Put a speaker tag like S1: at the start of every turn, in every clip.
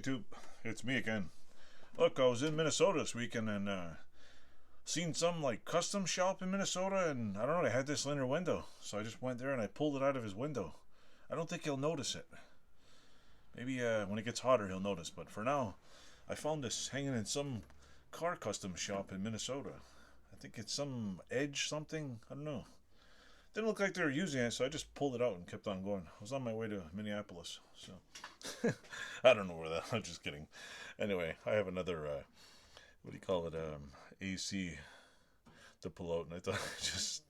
S1: YouTube, it's me again. Look, I was in Minnesota this weekend and seen some like custom shop in Minnesota, and I don't know, they had this in their window, so I just went there and I pulled it out of his window. I don't think he'll notice it. Maybe when it gets hotter he'll notice, but for now I found this hanging in some car custom shop in Minnesota. I think it's some Edge something, I don't know. Didn't look like they were using it, so I just pulled it out and kept on going. I was on my way to Minneapolis, so I don't know where that. I'm just kidding. Anyway, I have another what do you call it? AC to pull out, and I thought just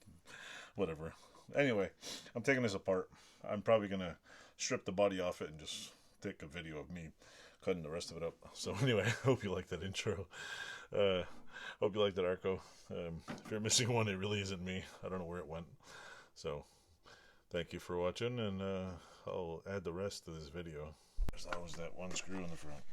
S1: whatever. Anyway, I'm taking this apart. I'm probably gonna strip the body off it and just take a video of me cutting the rest of it up. So anyway, I hope you like that intro. Hope you like that Arco. If you're missing one, it really isn't me. I don't know where it went. So, thank you for watching, and I'll add the rest to this video. There's always that one screw in the front.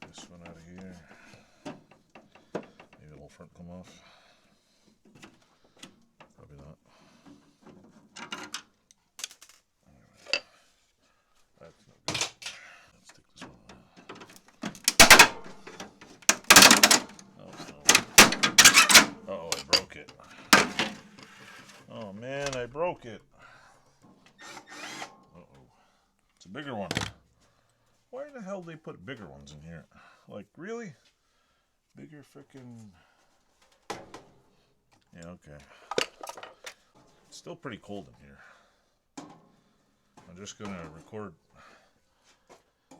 S1: This one out of here. Maybe the whole front come off. Probably not. That's not good. Let's take this one off. No. Uh-oh, I broke it. Oh man, I broke it. Uh-oh. It's a bigger one. Why the hell they put bigger ones in here? Like, really? Bigger frickin'... Yeah, okay. It's still pretty cold in here. I'm just gonna record.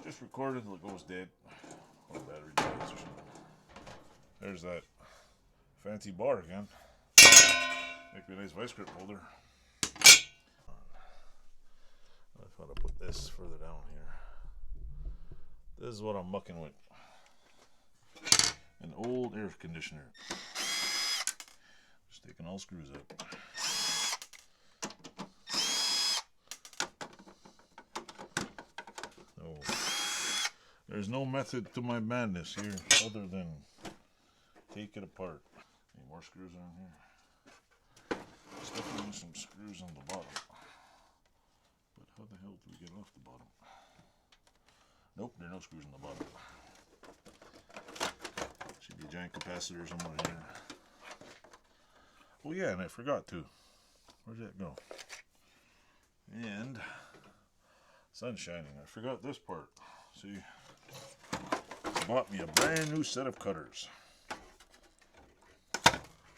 S1: Just record it until it goes dead. Or the battery dies or something. There's that fancy bar again. Make me a nice vice grip holder. I thought I'd put this further down here. This is what I'm mucking with. An old air conditioner. Just taking all screws out. There's no method to my madness here other than take it apart. Any more screws on here? There's definitely some screws on the bottom. But how the hell do we get off the bottom? Nope, there are no screws on the bottom. Should be a giant capacitor somewhere here. Oh yeah, and I forgot too. Where'd that go? And sun's shining. I forgot this part. See? Bought me a brand new set of cutters.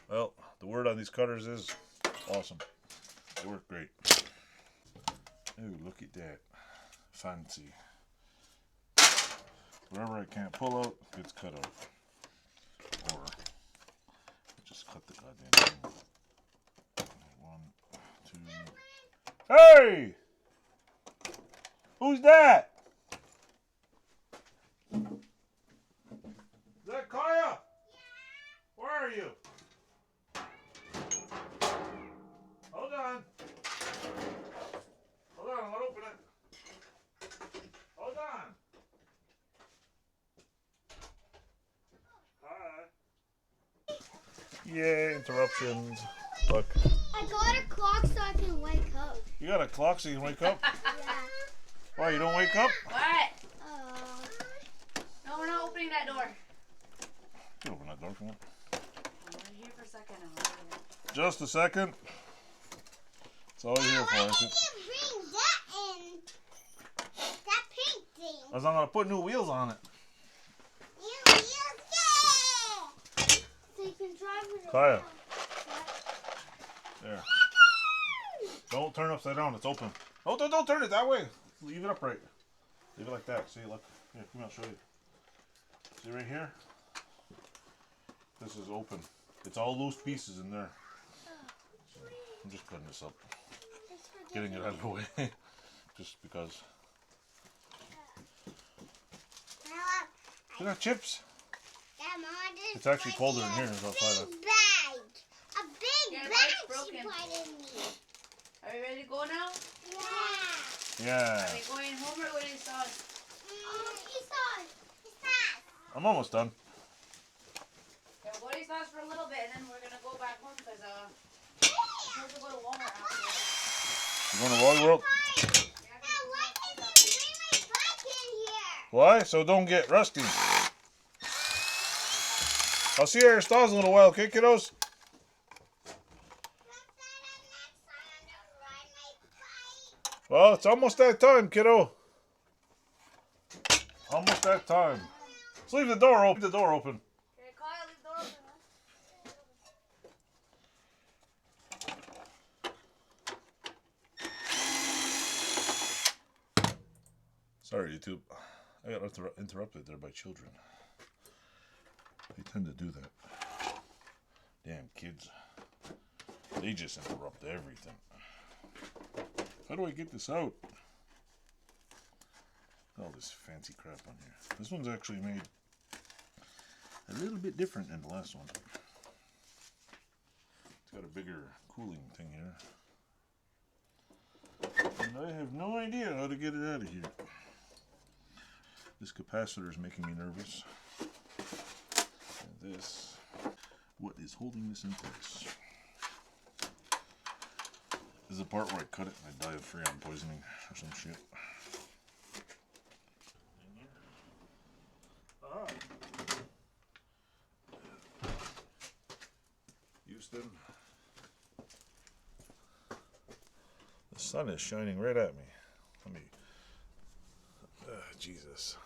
S1: Well, the word on these cutters is awesome. They work great. Oh, look at that. Fancy. Wherever I can't pull out, gets cut out. Or just cut the goddamn thing. 1, 2. Hey! Who's that? Is that Kaya? Yeah. Where are you? Hold on. Hold on, I'll open it. Hold on. Hi. Yeah, interruptions. Look.
S2: I got a clock so I can wake up.
S1: You got a clock so you can wake up?
S2: Yeah.
S1: Why, you don't wake up?
S3: What? No, we're not opening that door.
S1: You can open that door for me.
S3: I'm here for a second.
S1: Just a second. That's all you're here for.
S2: Why did you bring that in? That pink thing.
S1: Because I'm going to put new wheels on it.
S2: New wheels, yeah! So you can drive with it.
S1: Kaya. There. Don't turn it upside down. It's open. Oh, don't turn it that way. Leave it upright. Leave it like that. See, look. Here, come here, I'll show you. See right here? This is open. It's all loose pieces in there. I'm just cutting this up. Getting it out of the way. Just because. You got chips? It's actually colder in here than outside.
S2: A big bag she put in me.
S3: Are you ready to go now?
S2: Yeah.
S1: Yeah.
S3: Are we going home or what is on?
S2: He's on.
S1: I'm almost done.
S3: What sauce for a little bit, and then we're gonna go back home because we're supposed to go to Walmart after.
S1: You going to Wally World?
S3: Yeah,
S1: Why? So don't get rusty. I'll see you at your stalls in a little while, okay, kiddos? Well, it's almost that time, kiddo. Almost that time. Let's leave the door open. The door open.
S3: Okay, Kyle, leave the door open, huh?
S1: Sorry, YouTube. I got interrupted there by children. They tend to do that. Damn kids. They just interrupt everything. How do I get this out? All this fancy crap on here. This one's actually made a little bit different than the last one. It's got a bigger cooling thing here. And I have no idea how to get it out of here. This capacitor is making me nervous. And this, what is holding this in place? This is the part where I cut it and I die of freon poisoning or some shit. Ah. Houston. The sun is shining right at me. Let me. Jesus.